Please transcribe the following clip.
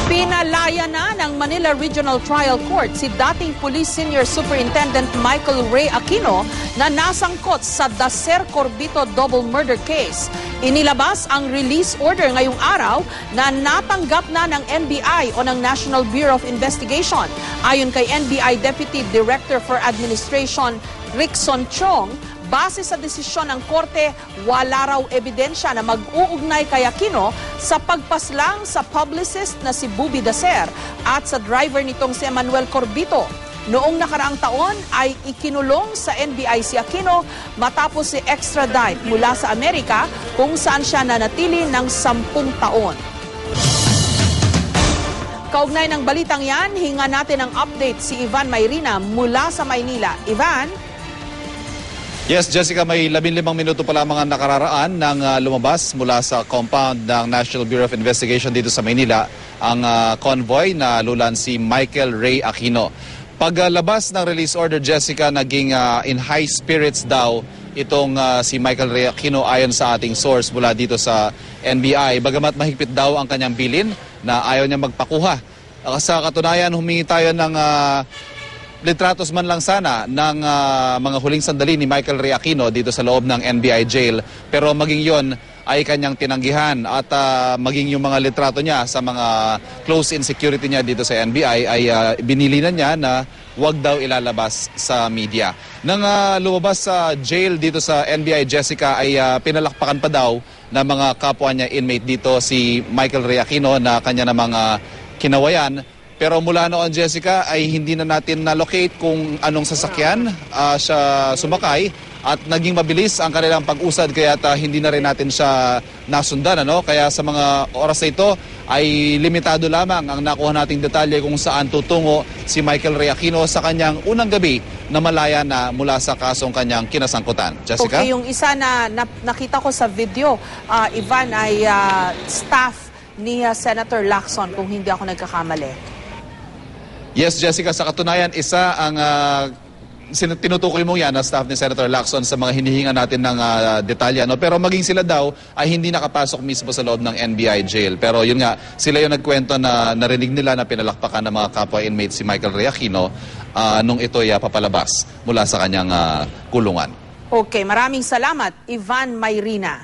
Pinalaya na ng Manila Regional Trial Court si dating Police Senior Superintendent Michael Ray Aquino na nasangkot sa Dacer Corbito double murder case. Inilabas ang release order ngayong araw na natanggap na ng NBI o ng National Bureau of Investigation. Ayon kay NBI Deputy Director for Administration Rickson Chong, base sa desisyon ng korte, wala raw ebidensya na mag-uugnay kay Aquino sa pagpaslang sa publicist na si Bubi Dacer at sa driver nitong si Emmanuel Corbito. Noong nakaraang taon ay ikinulong sa NBI si Aquino matapos si extradite mula sa Amerika kung saan siya nanatili ng 10 taon. Kaugnay ng balitang yan, hinga natin ang update si Ivan Mayrina mula sa Maynila. Ivan? Yes, Jessica, may 15 minuto pa lamang ang nakararaan nang lumabas mula sa compound ng National Bureau of Investigation dito sa Maynila ang convoy na lulan si Michael Ray Aquino. Paglabas ng release order, Jessica, naging in high spirits daw itong si Michael Ray Aquino ayon sa ating source mula dito sa NBI. Bagamat mahigpit daw ang kanyang bilin na ayaw niya magpakuha. Sa katunayan, humingi tayo ng litratos man lang sana ng mga huling sandali ni Michael Ray Aquino dito sa loob ng NBI jail. Pero maging yon ay kanyang tinanggihan at maging yung mga litrato niya sa mga close-in security niya dito sa NBI ay binilinan niya na wag daw ilalabas sa media. Nang lumabas sa jail dito sa NBI, Jessica, ay pinalakpakan pa daw ng mga kapwa niya inmate dito si Michael Ray Aquino na kanya namang kinawayan. Pero mula noon, Jessica, ay hindi na natin na-locate kung anong sasakyan siya sumakay at naging mabilis ang kanilang pag-usad kaya hindi na rin natin siya nasundan. Kaya sa mga oras na ito ay limitado lamang ang nakuha nating detalye kung saan tutungo si Michael Ray Aquino sa kanyang unang gabi na malaya na mula sa kasong kanyang kinasangkutan. Jessica? Okay, yung isa na nakita ko sa video, Ivan, ay staff ni Senator Lacson kung hindi ako nagkakamali. Yes, Jessica, sa katunayan, isa ang tinutukoy mo yan na staff ni Senator Lacson sa mga hinihinga natin ng detalye. Pero maging sila daw ay hindi nakapasok mismo sa loob ng NBI jail. Pero yun nga, sila yung nagkwento na narinig nila na pinalakpakan ng mga kapwa inmates si Michael Ray Aquino nung ito'y papalabas mula sa kanyang kulungan. Okay, maraming salamat, Ivan Mayrina.